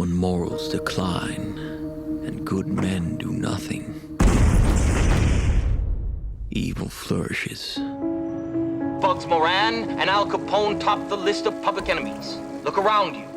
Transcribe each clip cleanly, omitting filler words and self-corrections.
When morals decline and good men do nothing, evil flourishes. Bugs Moran and Al Capone top the list of public enemies. Look around you.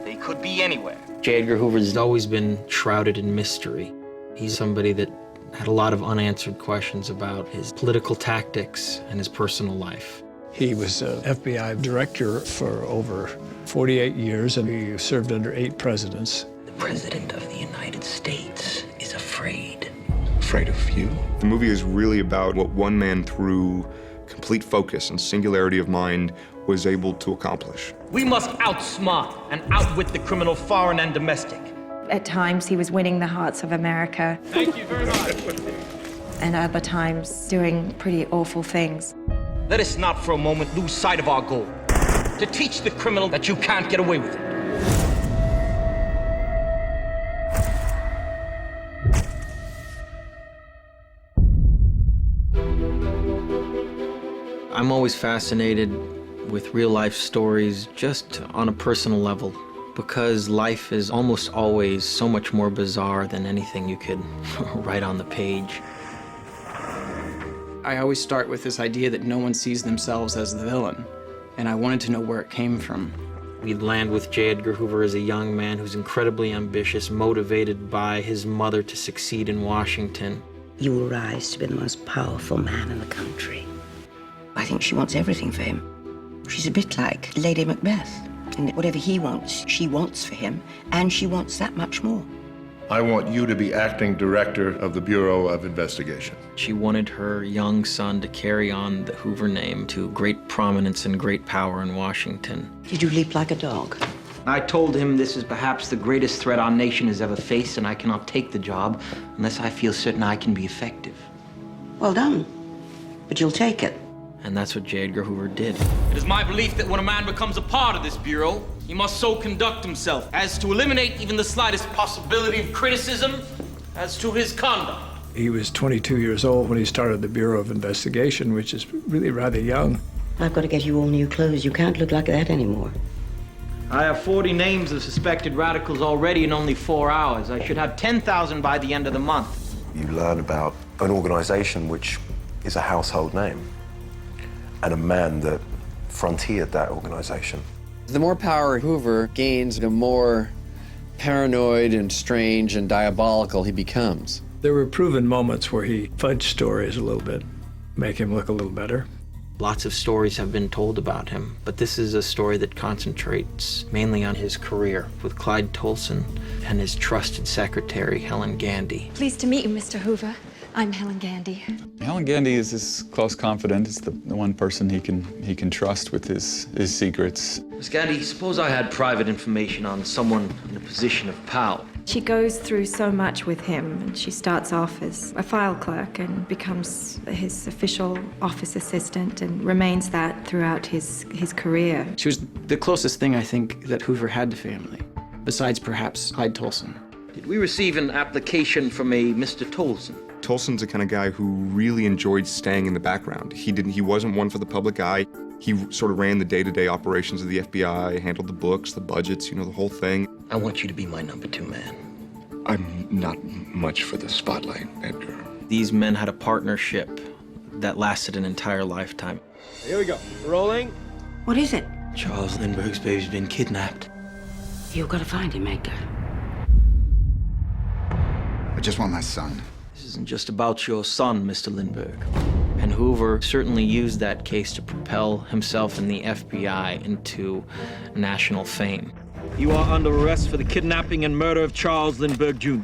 They could be anywhere. J. Edgar Hoover's always been shrouded in mystery. He's somebody that had a lot of unanswered questions about his political tactics and his personal life. He was an FBI director for over 48 years, and he served under 8 presidents. The President of the United States is afraid. Afraid of you? The movie is really about what one man, through complete focus and singularity of mind, was able to accomplish. We must outsmart and outwit the criminal foreign and domestic. At times, he was winning the hearts of America. Thank you very much. And other times, doing pretty awful things. Let us not for a moment lose sight of our goal, to teach the criminal that you can't get away with it. I'm always fascinated with real-life stories just on a personal level, because life is almost always so much more bizarre than anything you could write on the page. I always start with this idea that no one sees themselves as the villain, and I wanted to know where it came from. We'd land with J. Edgar Hoover as a young man who's incredibly ambitious, motivated by his mother to succeed in Washington. You will rise to be the most powerful man in the country. I think she wants everything for him. She's a bit like Lady Macbeth. And whatever he wants, she wants for him, and she wants that much more. I want you to be acting director of the Bureau of Investigation. She wanted her young son to carry on the Hoover name to great prominence and great power in Washington. Did you leap like a dog? I told him this is perhaps the greatest threat our nation has ever faced, and I cannot take the job unless I feel certain I can be effective. Well done. But you'll take it. And that's what J. Edgar Hoover did. It is my belief that when a man becomes a part of this bureau, he must so conduct himself as to eliminate even the slightest possibility of criticism as to his conduct. He was 22 years old when he started the Bureau of Investigation, which is really rather young. I've got to get you all new clothes. You can't look like that anymore. I have 40 names of suspected radicals already in only 4 hours. I should have 10,000 by the end of the month. You learn about an organization which is a household name, and a man that frontiered that organization. The more power Hoover gains, the more paranoid and strange and diabolical he becomes. There were proven moments where he fudged stories a little bit, make him look a little better. Lots of stories have been told about him, but this is a story that concentrates mainly on his career with Clyde Tolson and his trusted secretary, Helen Gandy. Pleased to meet you, Mr. Hoover. I'm Helen Gandy. Helen Gandy is his close confidant. It's the one person he can trust with his secrets. Miss Gandy, suppose I had private information on someone in a position of power. She goes through so much with him, and she starts off as a file clerk and becomes his official office assistant and remains that throughout his career. She was the closest thing I think that Hoover had to family, besides perhaps Clyde Tolson. Did we receive an application from a Mr. Tolson? Tolson's the kind of guy who really enjoyed staying in the background. He wasn't one for the public eye. He sort of ran the day-to-day operations of the FBI, handled the books, the budgets, the whole thing. I want you to be my number 2 man. I'm not much for the spotlight, Edgar. These men had a partnership that lasted an entire lifetime. Here we go. Rolling. What is it? Charles Lindbergh's baby's been kidnapped. You've got to find him, Edgar. I just want my son. This isn't just about your son, Mr. Lindbergh. And Hoover certainly used that case to propel himself and the FBI into national fame. You are under arrest for the kidnapping and murder of Charles Lindbergh, Jr.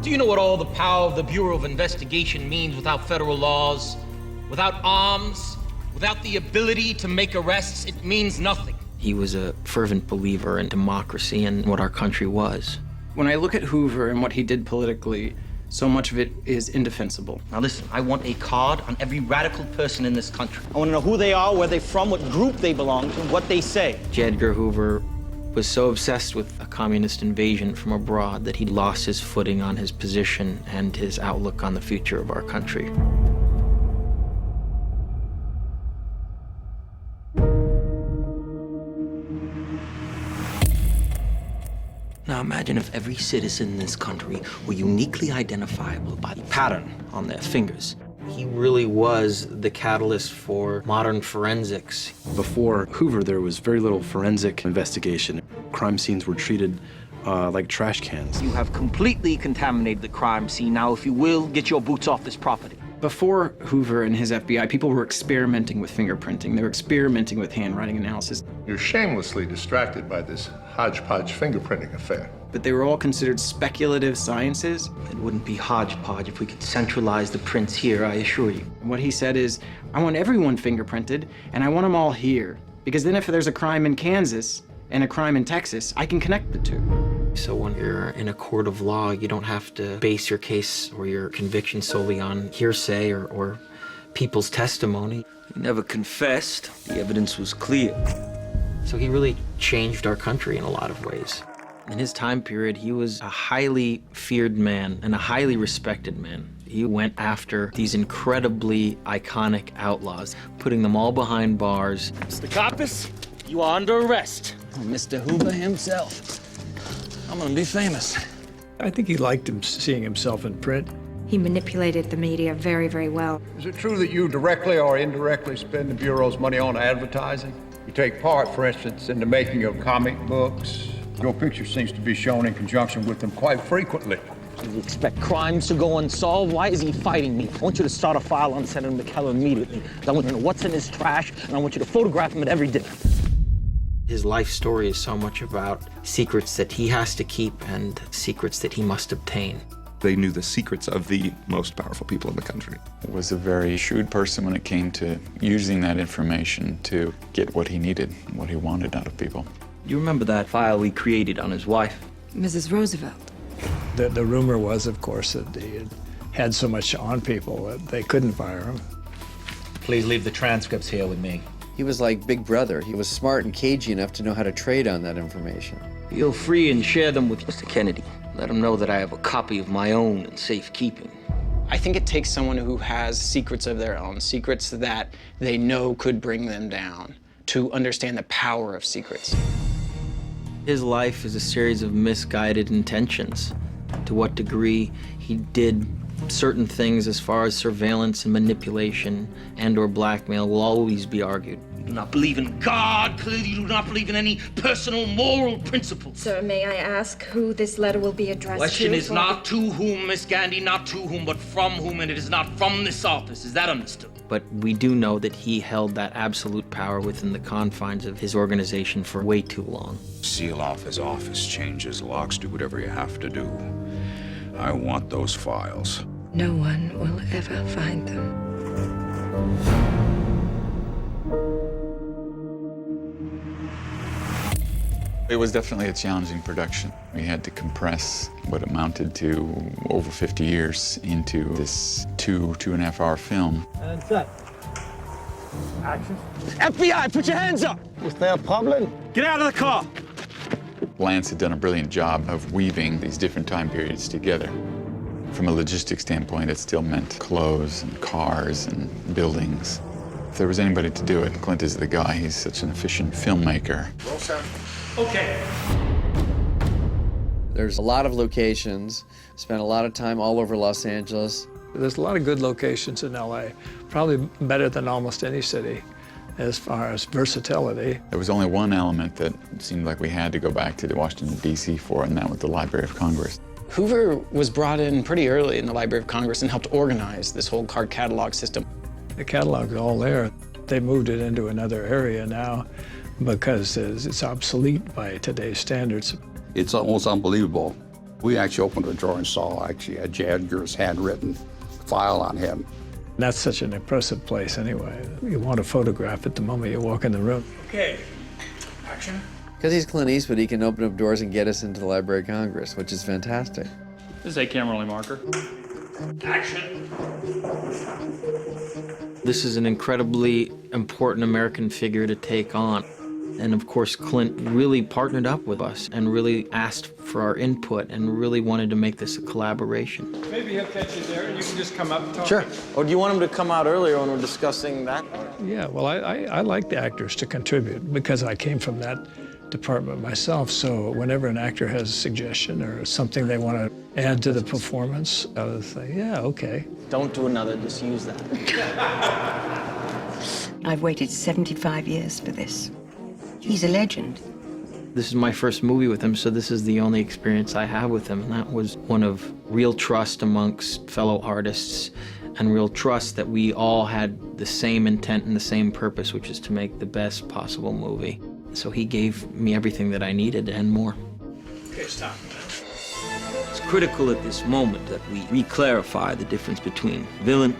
Do you know what all the power of the Bureau of Investigation means without federal laws, without arms, without the ability to make arrests? It means nothing. He was a fervent believer in democracy and what our country was. When I look at Hoover and what he did politically, so much of it is indefensible. Now listen, I want a card on every radical person in this country. I want to know who they are, where they're from, what group they belong to, what they say. J. Edgar Hoover was so obsessed with a communist invasion from abroad that he lost his footing on his position and his outlook on the future of our country. Now imagine if every citizen in this country were uniquely identifiable by the pattern on their fingers. He really was the catalyst for modern forensics. Before Hoover, there was very little forensic investigation. Crime scenes were treated like trash cans. You have completely contaminated the crime scene. Now, if you will, get your boots off this property. Before Hoover and his FBI, people were experimenting with fingerprinting. They were experimenting with handwriting analysis. You're shamelessly distracted by this hodgepodge fingerprinting affair. But they were all considered speculative sciences. It wouldn't be hodgepodge if we could centralize the prints here, I assure you. And what he said is, I want everyone fingerprinted, and I want them all here. Because then if there's a crime in Kansas and a crime in Texas, I can connect the two. So when you're in a court of law, you don't have to base your case or your conviction solely on hearsay or people's testimony. He never confessed. The evidence was clear. So he really changed our country in a lot of ways. In his time period, he was a highly feared man and a highly respected man. He went after these incredibly iconic outlaws, putting them all behind bars. Mr. Coppis, you are under arrest. Oh, Mr. Hoover himself. I'm gonna be famous. I think he liked seeing himself in print. He manipulated the media very, very well. Is it true that you directly or indirectly spend the Bureau's money on advertising? You take part, for instance, in the making of comic books. Your picture seems to be shown in conjunction with them quite frequently. You expect crimes to go unsolved? Why is he fighting me? I want you to start a file on Senator McKellar immediately. I want to know what's in his trash, and I want you to photograph him at every dinner. His life story is so much about secrets that he has to keep and secrets that he must obtain. They knew the secrets of the most powerful people in the country. He was a very shrewd person when it came to using that information to get what he needed, what he wanted out of people. You remember that file we created on his wife? Mrs. Roosevelt. The rumor was, of course, that he had so much on people that they couldn't fire him. Please leave the transcripts here with me. He was like Big Brother. He was smart and cagey enough to know how to trade on that information. Feel free and share them with Mr. Kennedy. Let him know that I have a copy of my own in safekeeping. I think it takes someone who has secrets of their own, secrets that they know could bring them down, to understand the power of secrets. His life is a series of misguided intentions. To what degree he did certain things as far as surveillance and manipulation and/or blackmail will always be argued. You do not believe in God. Clearly, you do not believe in any personal moral principles. Sir, may I ask who this letter will be addressed to? Question is not to whom, Miss Gandhi, not to whom, but from whom, and it is not from this office. Is that understood? But we do know that he held that absolute power within the confines of his organization for way too long. Seal off his office, change his locks, do whatever you have to do. I want those files. No one will ever find them. It was definitely a challenging production. We had to compress what amounted to over 50 years into this 2.5 hour film. And set. Action. FBI, put your hands up! Was there a problem? Get out of the car! Lance had done a brilliant job of weaving these different time periods together. From a logistics standpoint, it still meant clothes and cars and buildings. If there was anybody to do it, Clint is the guy. He's such an efficient filmmaker. Roll sound. Okay. There's a lot of locations, spent a lot of time all over Los Angeles. There's a lot of good locations in LA, probably better than almost any city as far as versatility. There was only one element that seemed like we had to go back to Washington, D.C. for, and that was the Library of Congress. Hoover was brought in pretty early in the Library of Congress and helped organize this whole card catalog system. The catalog's all there. They moved it into another area now because it's obsolete by today's standards. It's almost unbelievable. We actually opened a drawer and saw actually J. Edgar's handwritten file on him. That's such an impressive place anyway. You want to photograph it the moment you walk in the room. Okay. Action. Because he's Clint Eastwood, he can open up doors and get us into the Library of Congress, which is fantastic. This is a camera only marker. Action. This is an incredibly important American figure to take on. And of course, Clint really partnered up with us and really asked for our input and really wanted to make this a collaboration. Maybe he'll catch you there and you can just come up and talk. Sure. Or do you want him to come out earlier when we're discussing that? Yeah, well, I like the actors to contribute because I came from that department myself, so whenever an actor has a suggestion or something they want to add to the performance, I would say, yeah, okay. Don't do another, just use that. I've waited 75 years for this. He's a legend. This is my first movie with him, so this is the only experience I have with him, and that was one of real trust amongst fellow artists and real trust that we all had the same intent and the same purpose, which is to make the best possible movie. So he gave me everything that I needed and more. Okay, stop. It's critical at this moment that we re-clarify the difference between villain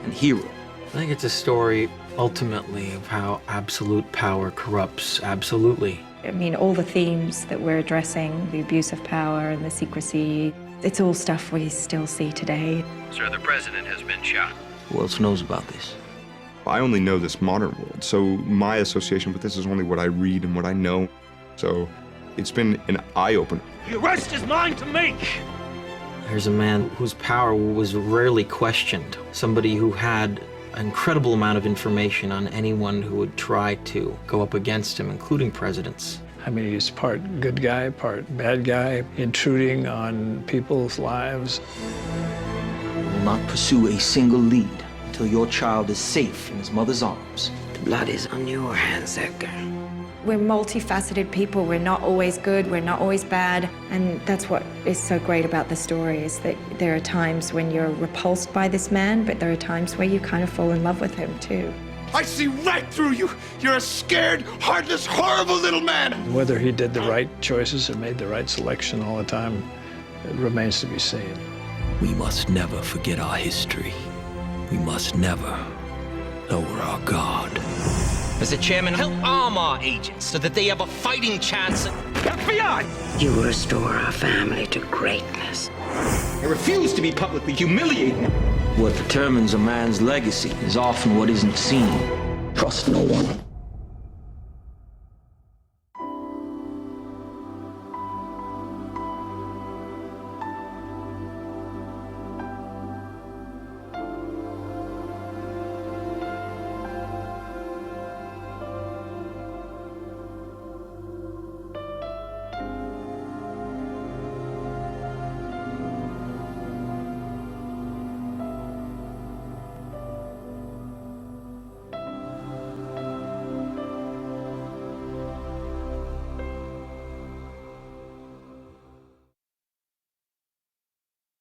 and hero. I think it's a story, ultimately, of how absolute power corrupts absolutely. I mean, all the themes that we're addressing, the abuse of power and the secrecy, it's all stuff we still see today. Sir, the president has been shot. Who else knows about this? I only know this modern world, so my association with this is only what I read and what I know. So it's been an eye-opener. The arrest is mine to make! Here's a man whose power was rarely questioned. Somebody who had an incredible amount of information on anyone who would try to go up against him, including presidents. I mean, he's part good guy, part bad guy, intruding on people's lives. We will not pursue a single lead until your child is safe in his mother's arms. The blood is on your hands, Edgar. We're multifaceted people. We're not always good, we're not always bad. And that's what is so great about the story, is that there are times when you're repulsed by this man, but there are times where you kind of fall in love with him too. I see right through you. You're a scared, heartless, horrible little man. Whether he did the right choices or made the right selection all the time, it remains to be seen. We must never forget our history. We must never lower our guard. Mr. Chairman, help arm our agents so that they have a fighting chance at FBI! You will restore our family to greatness. I refuse to be publicly humiliated. What determines a man's legacy is often what isn't seen. Trust no one.